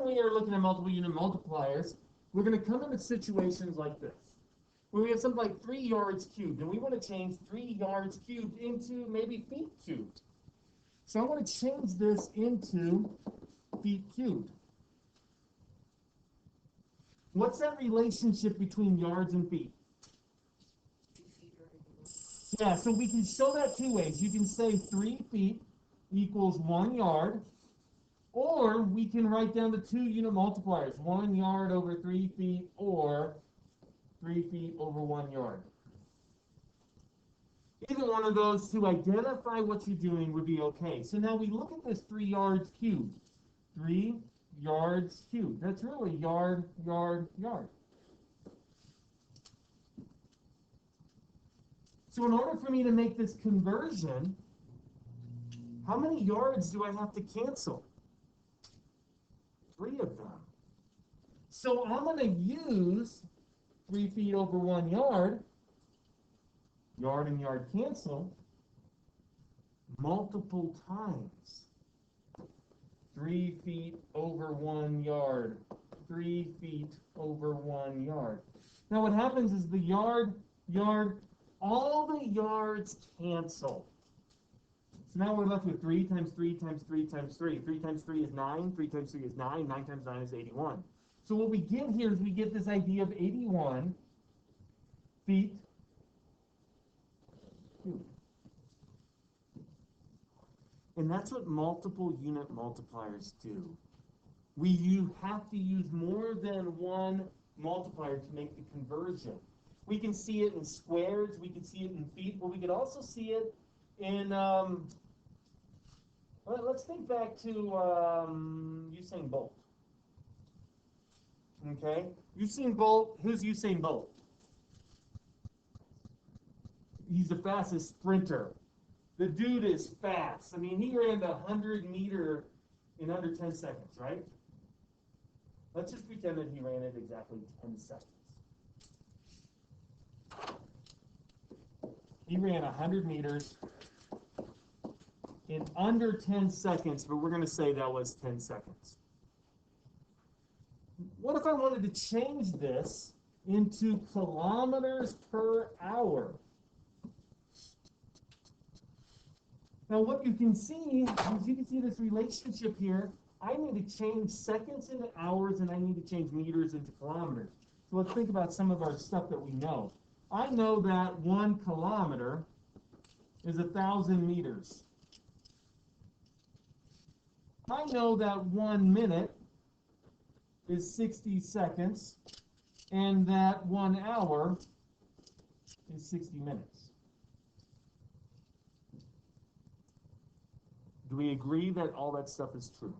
when we are looking at multiple unit multipliers, we're going to come into situations like this, where we have something like 3 yards cubed, and we want to change 3 yards cubed into maybe feet cubed. So I'm going to change this into feet cubed. What's that relationship between yards and feet? Yeah, so we can show that two ways. You can say 3 feet equals 1 yard, or we can write down the 2 unit multipliers, 1 yard over 3 feet, or 3 feet over 1 yard. Either one of those to identify what you're doing would be okay. So now we look at this 3 yards cubed. 3 yards cubed. That's really yard, yard, yard. So in order for me to make this conversion, how many yards do I have to cancel? 3 of them. So I'm going to use 3 feet over 1 yard, yard and yard cancel, multiple times. 3 feet over 1 yard, 3 feet over 1 yard. Now what happens is the yard, yard, all the yards cancel. So now we're left with 3 times 3 times 3 times 3. 3 times 3 is 9, 3 times 3 is 9, 9 times 9 is 81. So what we get here is we get this idea of 81 feet cubed. And that's what multiple unit multipliers do. You have to use more than one multiplier to make the conversion. We can see it in squares, we can see it in feet, but we could also see it in, let's think back to Usain Bolt. Okay, Usain Bolt, who's Usain Bolt? He's the fastest sprinter. The dude is fast. I mean, he ran the 100-meter in under 10 seconds, right? Let's just pretend that he ran it exactly 10 seconds. He ran 100 meters in under 10 seconds, but we're going to say that was 10 seconds. What if I wanted to change this into kilometers per hour? Now what you can see is you can see this relationship here. I need to change seconds into hours, and I need to change meters into kilometers. So let's think about some of our stuff that we know. I know that 1 kilometer is 1,000 meters. I know that 1 minute is 60 seconds, and that 1 hour is 60 minutes. Do we agree that all that stuff is true?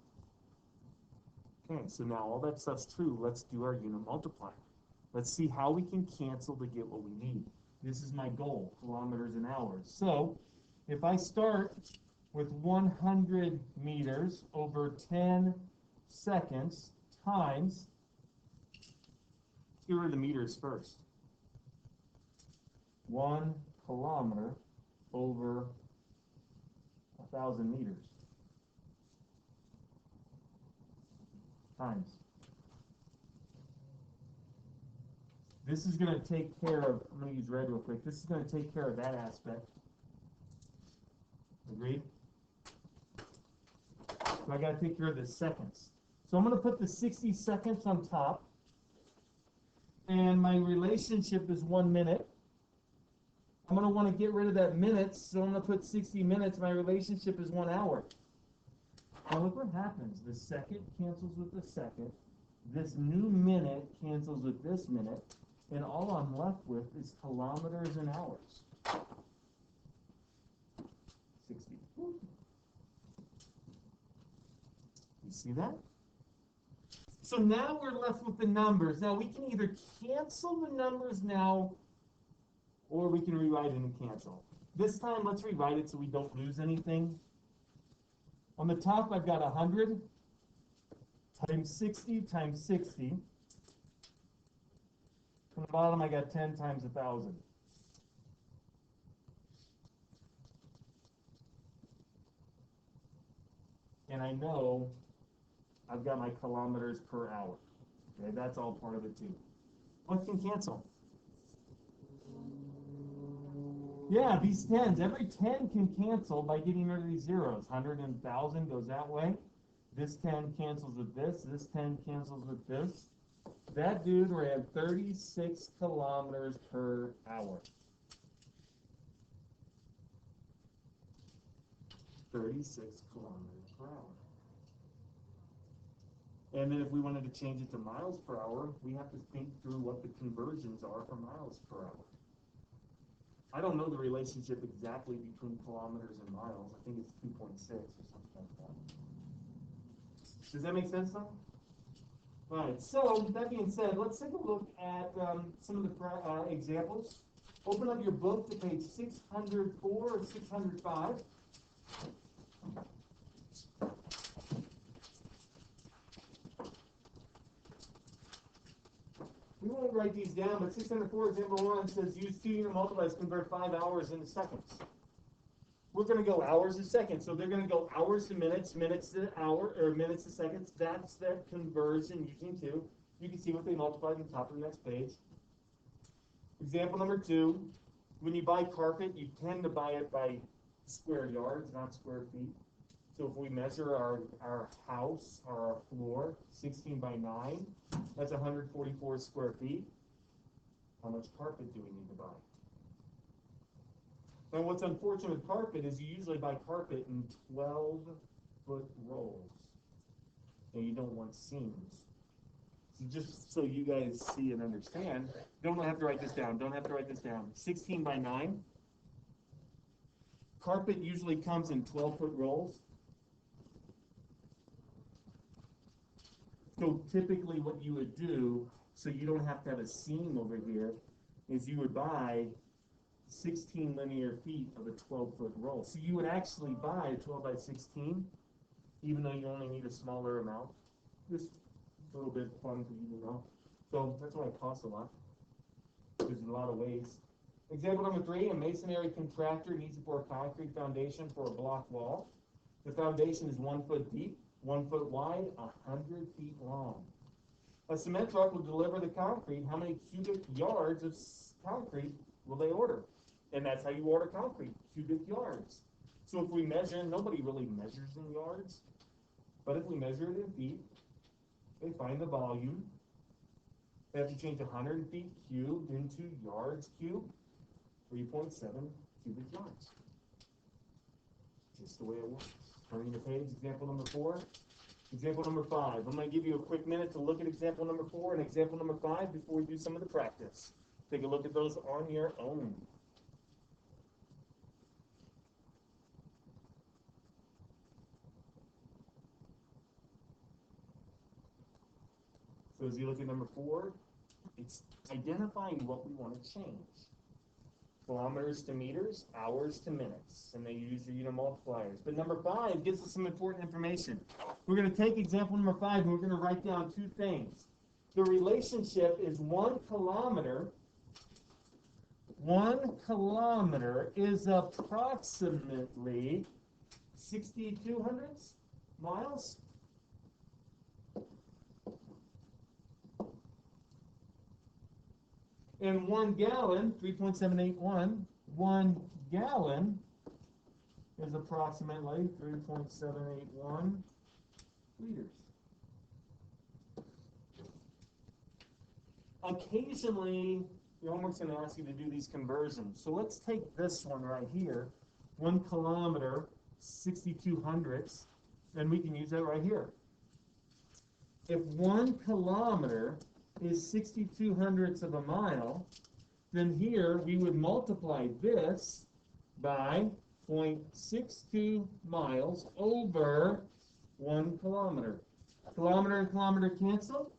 Okay, so now all that stuff's true. Let's do our unit multiplier. Let's see how we can cancel to get what we need. This is my goal, kilometers and hours. So if I start with 100 meters over 10 seconds times, let's get rid of the meters first. 1 kilometer over 1,000 meters times. This is going to take care of, I'm going to use red real quick. This is going to take care of that aspect. Agreed? So I got to take care of the seconds. So I'm going to put the 60 seconds on top. And my relationship is 1 minute. I'm going to want to get rid of that minutes, so I'm going to put 60 minutes. My relationship is 1 hour. Now look what happens. The second cancels with the second. This new minute cancels with this minute. And all I'm left with is kilometers and hours. 60. You see that? So now we're left with the numbers. Now we can either cancel the numbers now, or we can rewrite it and cancel. This time, let's rewrite it so we don't lose anything. On the top, I've got 100 times 60 times 60. On the bottom, I got 10 times 1,000. And I know I've got my kilometers per hour. Okay, that's all part of it too. What can cancel? Yeah, these tens. Every 10 can cancel by getting rid of these zeros. 100 and 1,000 goes that way. This 10 cancels with this. This 10 cancels with this. That dude ran 36 kilometers per hour. 36 kilometers per hour. And then if we wanted to change it to miles per hour, we have to think through what the conversions are for miles per hour. I don't know the relationship exactly between kilometers and miles. I think it's 2.6 or something like that. Does that make sense, though? All right, so that being said, let's take a look at some of the examples. Open up your book to page 604 or 605. We won't write these down, but 604 example 1 says use 2 unit multipliers to convert 5 hours into seconds. We're going to go hours to seconds, so they're going to go hours to minutes, minutes to hour, or minutes to seconds. That's that conversion using 2. You can see what they multiplied on the top of the next page. Example number 2, when you buy carpet, you tend to buy it by square yards, not square feet. So if we measure our house or our floor, 16 by 9, that's 144 square feet. How much carpet do we need to buy? Now what's unfortunate with carpet is you usually buy carpet in 12-foot rolls. And you don't want seams. So just so you guys see and understand, don't have to write this down. Don't have to write this down. 16 by 9. Carpet usually comes in 12-foot rolls. So typically what you would do, so you don't have to have a seam over here, is you would buy 16 linear feet of a 12-foot roll. So you would actually buy a 12 by 16, even though you only need a smaller amount. Just a little bit fun for you to know. So that's why it costs a lot. There's a lot of ways. Example number 3, a masonry contractor needs to pour a concrete foundation for a block wall. The foundation is 1 foot deep, 1 foot wide, 100 feet long. A cement truck will deliver the concrete. How many cubic yards of concrete will they order? And that's how you order concrete, cubic yards. So if we measure, nobody really measures in yards, but if we measure it in feet, they find the volume. They have to change 100 feet cubed into yards cubed, 3.7 cubic yards. Just the way it works. Turning the page, example number 4. Example number 5. I'm going to give you a quick minute to look at example number 4 and example number 5 before we do some of the practice. Take a look at those on your own. So as you look at number 4, it's identifying what we want to change. Kilometers to meters, hours to minutes, and they use your unit multipliers. But number 5 gives us some important information. We're going to take example number 5 and we're going to write down 2 things. The relationship is 1 kilometer. 1 kilometer is approximately 62 hundredths miles. And 1 gallon, 3.781, 1 gallon is approximately 3.781 liters. Occasionally, your homework's going to ask you to do these conversions. So let's take this one right here, 1 kilometer, 62 hundredths, and we can use that right here. If 1 kilometer is 62 hundredths of a mile, then here we would multiply this by 0.62 miles over 1 kilometer. Kilometer and kilometer cancel.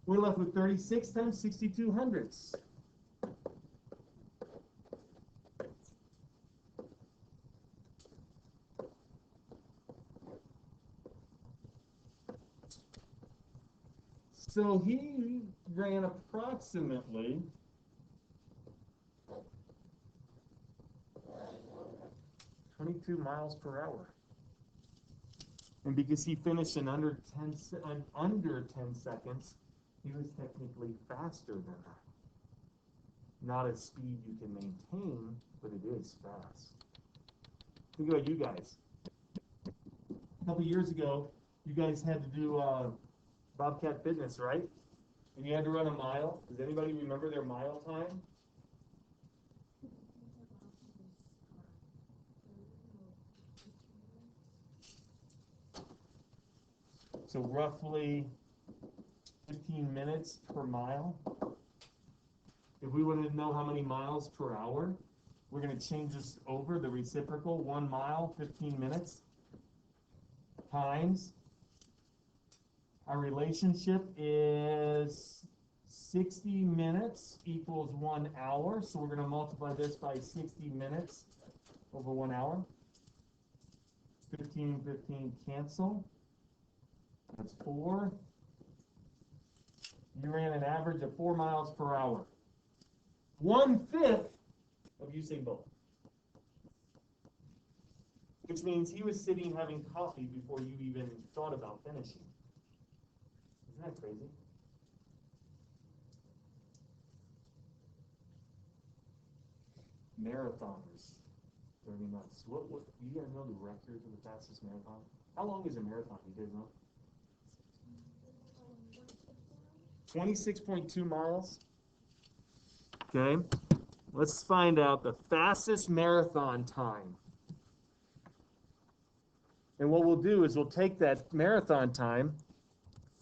We're left with 36 times 62 hundredths. So he ran approximately 22 miles per hour. And because he finished in under 10 seconds, he was technically faster than that. Not a speed you can maintain, but it is fast. Think about you guys. A couple years ago, you guys had to do Bobcat Fitness, right? And you had to run a mile. Does anybody remember their mile time? So roughly 15 minutes per mile. If we wanted to know how many miles per hour, we're going to change this over, the reciprocal, 1 mile, 15 minutes, times. Our relationship is 60 minutes equals 1 hour. So we're going to multiply this by 60 minutes over 1 hour. 15, 15 cancel. That's 4. You ran an average of 4 miles per hour. 1/5 of Usain Bolt. Which means he was sitting having coffee before you even thought about finishing. Isn't that crazy? Marathoners. 30 months. What you guys know the record for the fastest marathon? How long is a marathon? You guys know? 26.2 miles. Okay. Let's find out the fastest marathon time. And what we'll do is we'll take that marathon time,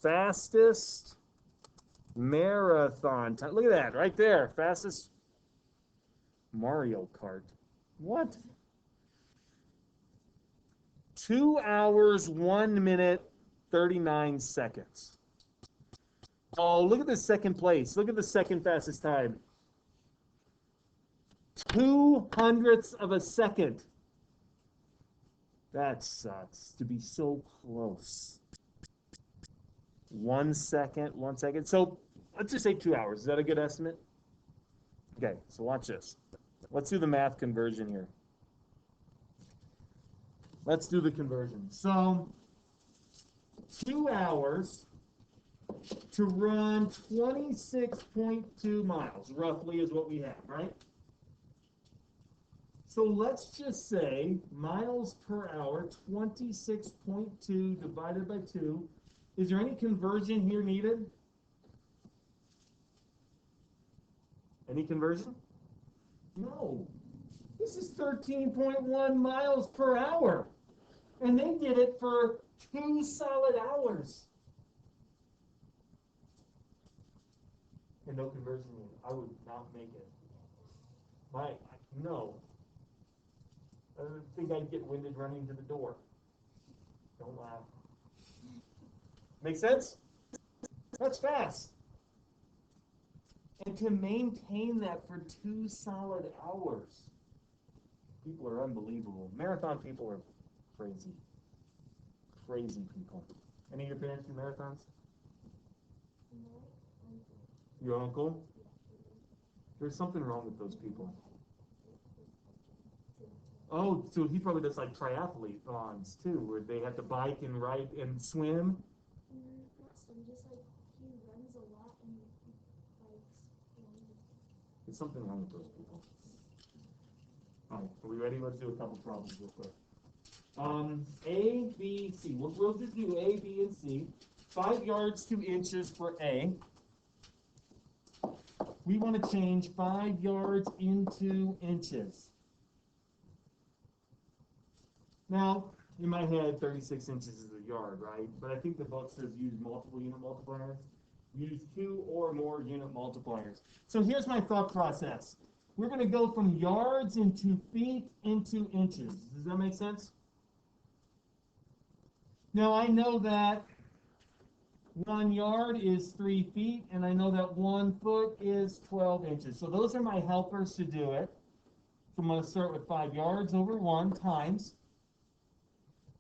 fastest marathon time. Look at that right there. Fastest Mario Kart. What? 2 hours, 1 minute, 39 seconds. Oh, look at the second place. Look at the second fastest time. 0.02 of a second. That sucks to be so close. 1 second, 1 second. So let's just say 2 hours. Is that a good estimate? Okay, so watch this. Let's do the math conversion here. Let's do the conversion. So 2 hours to run 26.2 miles, roughly, is what we have, right? So let's just say miles per hour, 26.2 divided by 2. Is there any conversion here needed? Any conversion? No. This is 13.1 miles per hour. And they did it for 2 solid hours. And no conversion needed. I would not make it. No. I think I'd get winded running to the door. Don't laugh. Make sense? That's fast. And to maintain that for 2 solid hours, people are unbelievable. Marathon people are crazy. Crazy people. Any of your parents do marathons? Your uncle? There's something wrong with those people. Oh, so he probably does like triathlons too, where they have to bike and ride and swim. Just like he runs a lot and bikes. There's something wrong with those people. All right, are we ready? Let's do a couple problems real quick. A, B, C. We'll just do A, B, and C. 5 yards to inches for A. We want to change 5 yards into inches. Now, in my head, 36 inches is a yard, right? But I think the book says use multiple unit multipliers. Use 2 or more unit multipliers. So here's my thought process. We're going to go from yards into feet into inches. Does that make sense? Now, I know that 1 yard is 3 feet, and I know that 1 foot is 12 inches. So those are my helpers to do it. So I'm going to start with 5 yards over 1 times.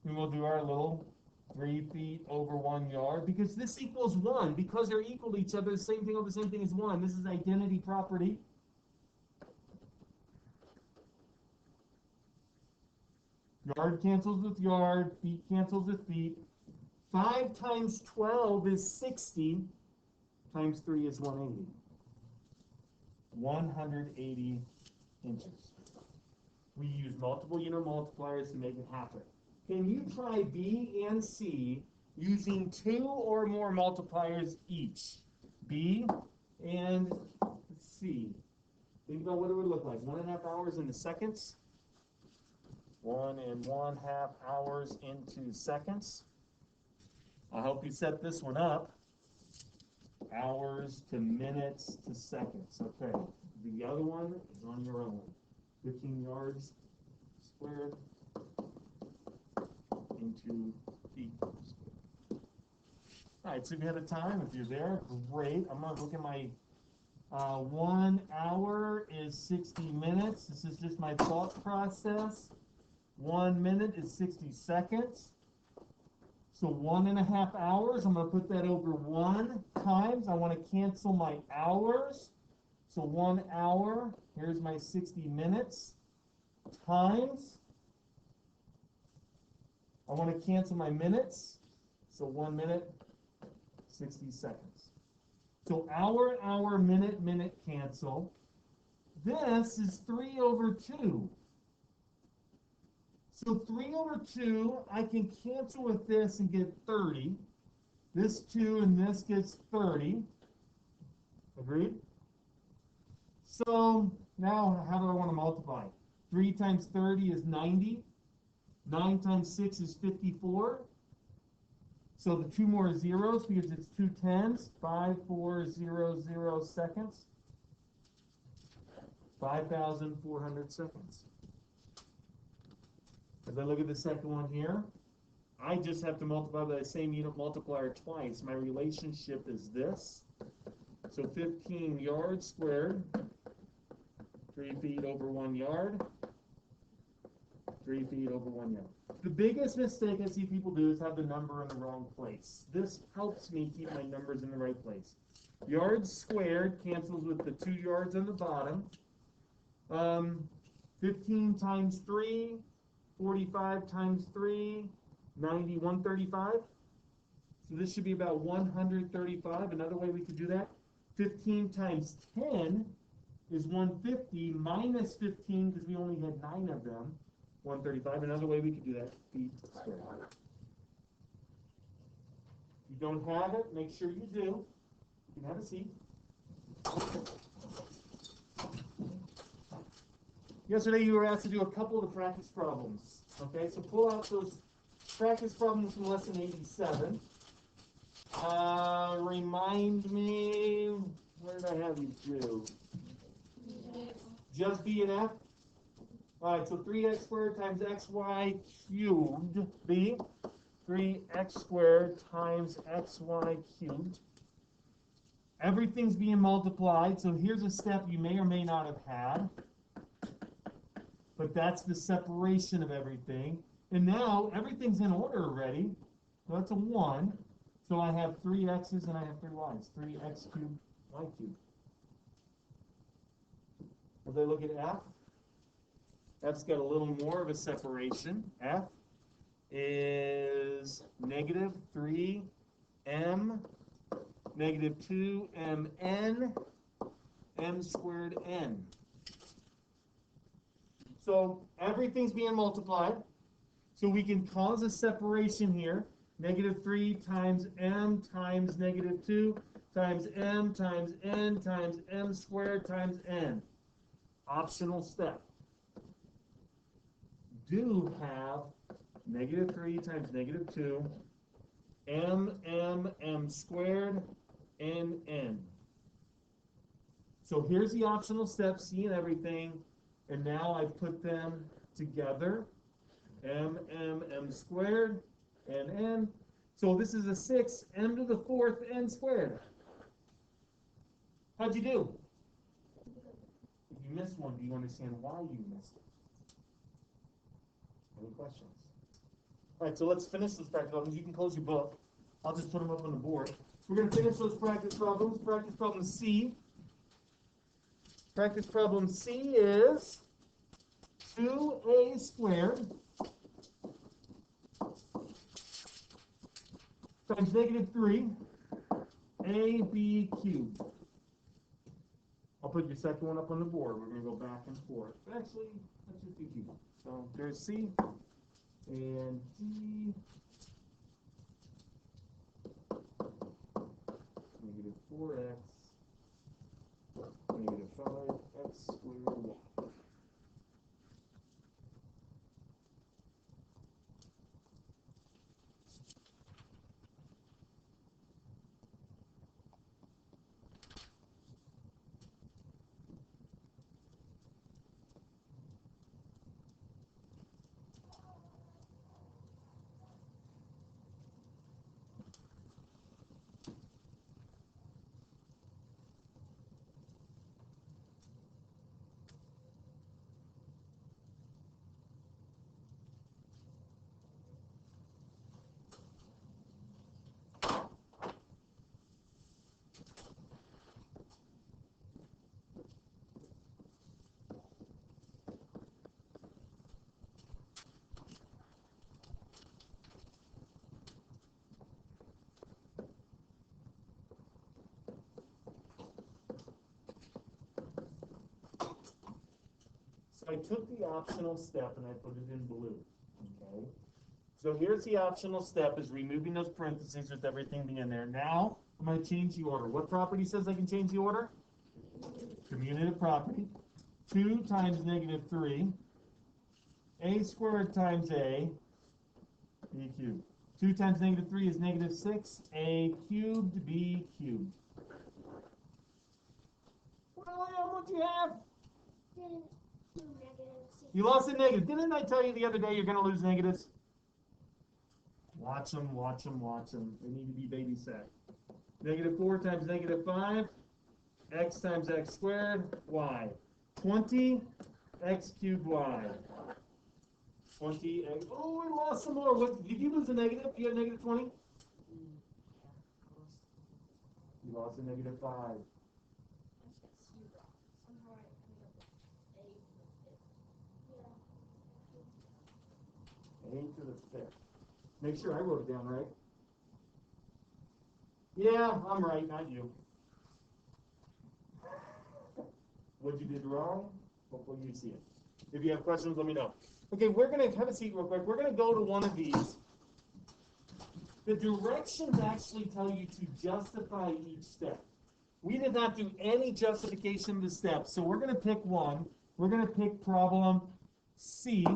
And we'll do our little 3 feet over 1 yard, because this equals 1. Because they're equal to each other, the same thing over the same thing is 1. This is identity property. Yard cancels with yard, feet cancels with feet. 5 times 12 is 60, times 3 is 180. 180 inches. We use multiple unit multipliers to make it happen. Can you try B and C using 2 or more multipliers each? B and C. Think about what it would look like. 1.5 hours into seconds. 1.5 hours into seconds. I'll help you set this one up. Hours to minutes to seconds. Okay. The other one is on your own. 15 yards squared into feet squared. All right, so if you have a time, if you're there, great. I'm going to look at my 1 hour is 60 minutes. This is just my thought process. 1 minute is 60 seconds. So 1.5 hours, I'm going to put that over 1 times. I want to cancel my hours. So 1 hour, here's my 60 minutes, times. I want to cancel my minutes. So 1 minute, 60 seconds. So hour, minute, minute cancel. This is 3 over 2. So 3 over 2, I can cancel with this and get 30. This 2 and this gets 30. Agreed? So now how do I want to multiply? 3 times 30 is 90. 9 times 6 is 54. So the 2 more zeros because it's 2 tens. 5400 seconds. 5,400 seconds. As I look at the second one here, I just have to multiply by the same unit multiplier twice. My relationship is this. So 15 yards squared, 3 feet over 1 yard, 3 feet over 1 yard. The biggest mistake I see people do is have the number in the wrong place. This helps me keep my numbers in the right place. Yards squared cancels with the 2 yards on the bottom. 15 times 3, 45 times 3, 90, 135. So this should be about 135. Another way we could do that, 15 times 10 is 150 minus 15 because we only had 9 of them, 135. Another way we could do that, feet squared. If you don't have it, make sure you do. You can have a seat. Yesterday you were asked to do a couple of the practice problems. Okay, so pull out those practice problems from lesson 87. Remind me, what did I have you do? Just B and F? All right, so 3x squared times xy cubed, B. 3x squared times xy cubed. Everything's being multiplied, so here's a step you may or may not have had. But that's the separation of everything. And now everything's in order already. So that's a 1. So I have 3 x's and I have 3 y's. 3x cubed, y cubed. As I look at F, F's got a little more of a separation. F is negative 3m, negative 2mn, m squared n. So everything's being multiplied. So we can cause a separation here. Negative 3 times m times negative 2 times m times n times m squared times n. Optional step. Do have negative 3 times negative 2 m squared n n. So here's the optional step, C and everything. And now I put them together. M squared, n. So this is a 6, m to the 4th, n squared. How'd you do? If you missed one, do you understand why you missed it? Any questions? All right, so let's finish those practice problems. You can close your book. I'll just put them up on the board. We're going to finish those practice problems. Practice problem C. Practice problem C is 2a squared times negative 3, AB cubed. I'll put your second one up on the board. We're going to go back and forth. But actually, let's just do cube. So there's C and D. Negative 4x, negative 5x squared y. So I took the optional step and I put it in blue, okay? So here's the optional step, is removing those parentheses with everything being there. Now, I'm going to change the order. What property says I can change the order? Commutative property. 2 times negative 3, a squared times a, b cubed. 2 times negative 3 is negative 6, a cubed, b cubed. Well, what do you have? You lost a negative. Didn't I tell you the other day you're going to lose negatives? Watch them, watch them, watch them. They need to be babysat. Negative 4 times negative 5, x times x squared, y. 20 x cubed y. 20 x. Oh, we lost some more. What, did you lose a negative? You had negative 20? You lost a negative 5. 8 to the 5th. Make sure I wrote it down right. Yeah, I'm right, not you. What you did wrong, hopefully you see it. If you have questions, let me know. Okay, we're going to have a seat real quick. We're going to go to one of these. The directions actually tell you to justify each step. We did not do any justification of the steps, so we're going to pick one. We're going to pick problem C,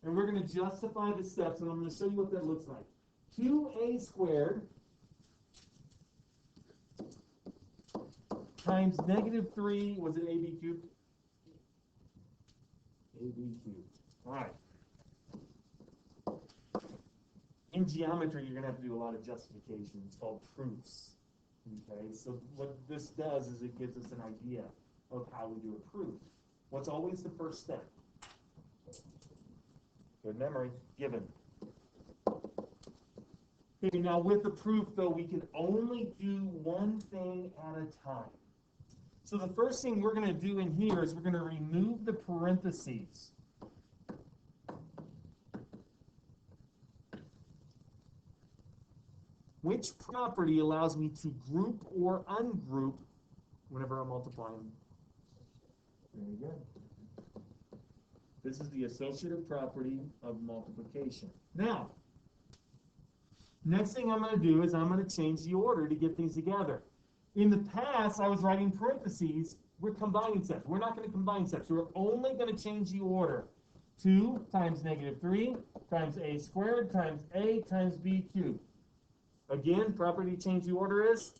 and we're going to justify the steps, and I'm going to show you what that looks like. 2a squared times negative 3, was it ab cubed? ab cubed. All right. In geometry, you're going to have to do a lot of justification. It's called proofs. Okay, so what this does is it gives us an idea of how we do a proof. What's always the first step? Good memory, given. Okay, now with the proof, though, we can only do one thing at a time. So the first thing we're going to do in here is we're going to remove the parentheses. Which property allows me to group or ungroup whenever I'm multiplying? Very good. This is the associative property of multiplication. Now, next thing I'm going to do is I'm going to change the order to get things together. In the past, I was writing parentheses. We're combining steps. We're not going to combine steps. We're only going to change the order. 2 times negative 3 times a squared times a times b cubed. Again, property to change the order is?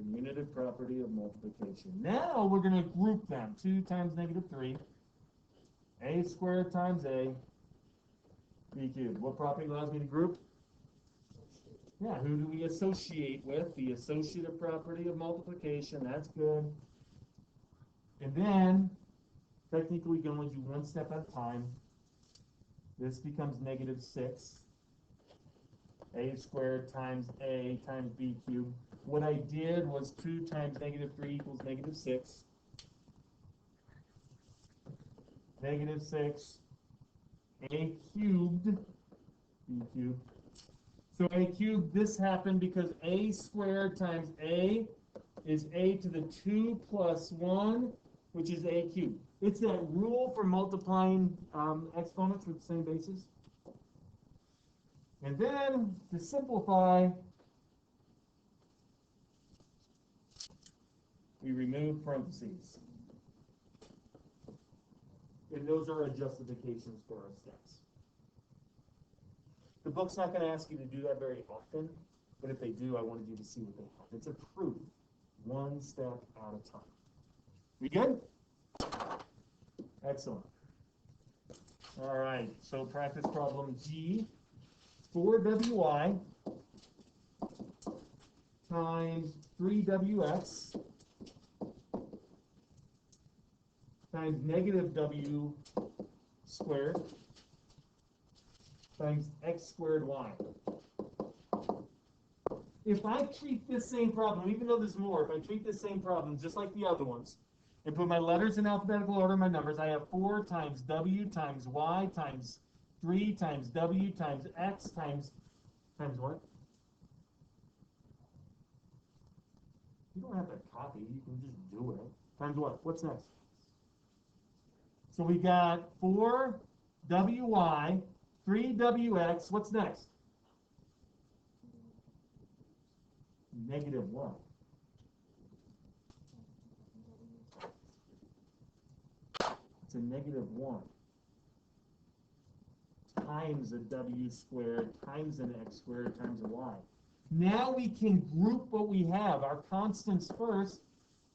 Commutative property of multiplication. Now we're going to group them. 2 times negative 3, a squared times a, b cubed. What property allows me to group? Yeah, who do we associate with? The associative property of multiplication. That's good. And then, technically, we can only do one step at a time. This becomes negative 6. A squared times a times b cubed. What I did was 2 times negative 3 equals negative 6. negative 6, a cubed, b cubed. So a cubed, this happened because a squared times a is a to the 2 plus 1, which is a cubed. It's that rule for multiplying exponents with the same basis. And then, to simplify, we remove parentheses. And those are our justifications for our steps. The book's not going to ask you to do that very often, but if they do, I wanted you to see what they have. It's a proof, one step at a time. We good? Excellent. All right, so practice problem G. 4wi times 3wx times negative w squared times x squared y. If I treat this same problem, even though there's more, if I treat this same problem just like the other ones, and put my letters in alphabetical order, my numbers, I have 4 times w times y times 3 times w times x times what? You don't have to copy, you can just do it. Times what? What's next? So we got 4wy, 3wx, what's next? Negative 1. It's a negative 1 times a w squared times an x squared times a y. Now we can group what we have. Our constants first.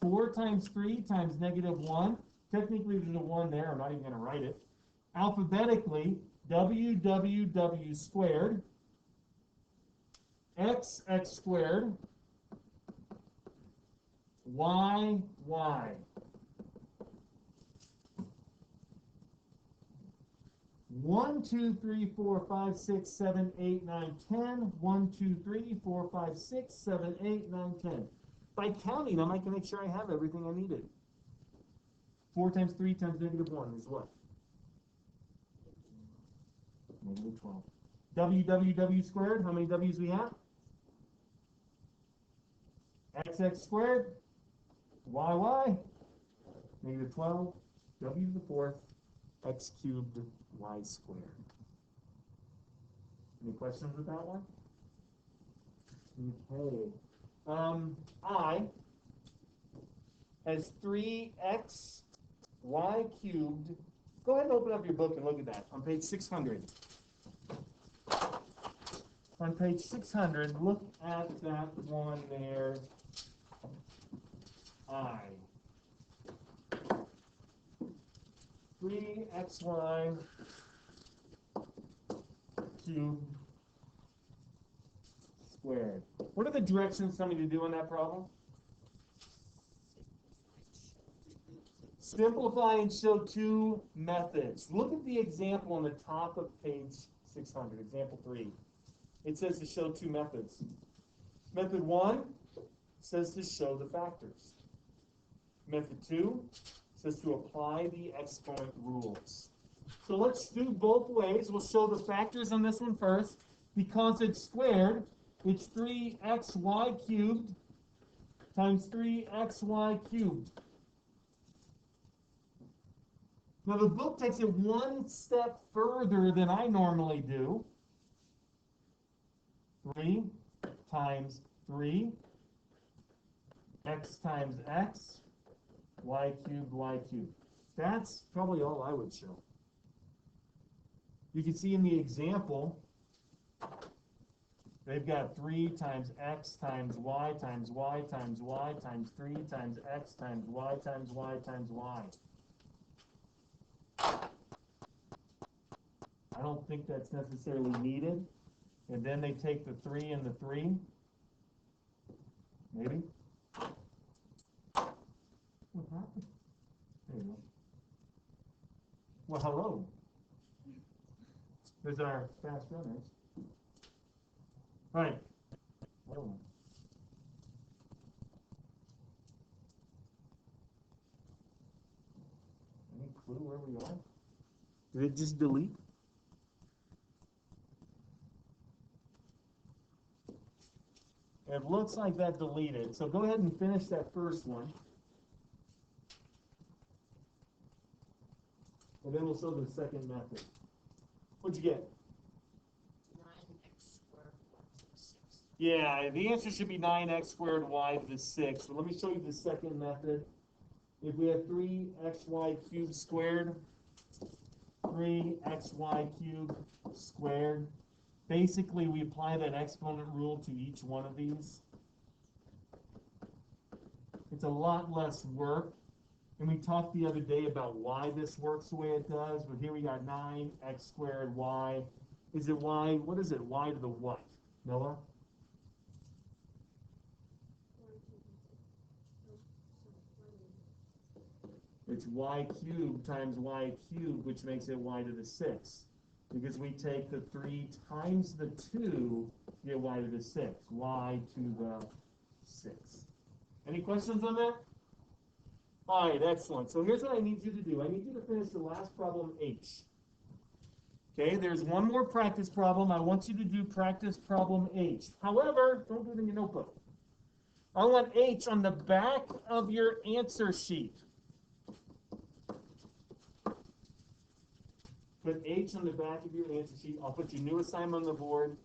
4 times 3 times negative 1. Technically, there's a 1 there. I'm not even going to write it. Alphabetically, w squared, x squared, y. 1, 2, 3, 4, 5, 6, 7, 8, 9, 10. 1, 2, 3, 4, 5, 6, 7, 8, 9, 10. By counting them, I can make sure I have everything I needed. 4 times 3 times negative 1 is what? Negative 12. W squared, how many w's we have? X squared, y. Negative 12, w to the 4th, x cubed, y squared. Any questions with that one? Okay. I has 3x y cubed. Go ahead and open up your book and look at that on page 600. On page 600, look at that one there. I. 3xy cubed squared. What are the directions telling me to do in that problem? Simplify and show 2 methods. Look at the example on the top of page 600, example 3. It says to show 2 methods. Method 1 says to show the factors. Method 2 says to apply the exponent rules. So let's do both ways. We'll show the factors on this one first. Because it's squared, it's 3xy cubed times 3xy cubed. Now the book takes it one step further than I normally do. 3 times 3, x times x, y cubed, y cubed. That's probably all I would show. You can see in the example, they've got 3 times x times y times y times y times 3 times x times y times y times y. I don't think that's necessarily needed. And then they take the 3 and the 3. Maybe. What happened? There you go. Well, hello. There's our fast runners. All right. Oh. Any clue where we are? Did it just delete? It looks like that deleted. So go ahead and finish that first one. And then we'll show the second method. What'd you get? 9x squared y to the 6th. Yeah, the answer should be 9x squared y to the 6th. So let me show you the second method. If we have 3xy cubed squared, 3xy cubed squared, basically we apply that exponent rule to each one of these. It's a lot less work. And we talked the other day about why this works the way it does, but here we got 9x squared y. Is it y? What is it? Y to the what? Noah? It's y cubed times y cubed, which makes it y to the 6th. Because we take the 3 times the 2 to get y to the 6th. Y to the 6th. Any questions on that? All right, excellent. So here's what I need you to do. I need you to finish the last problem, H. Okay, there's one more practice problem. I want you to do practice problem H. However, don't do it in your notebook. I want H on the back of your answer sheet. Put H on the back of your answer sheet. I'll put your new assignment on the board.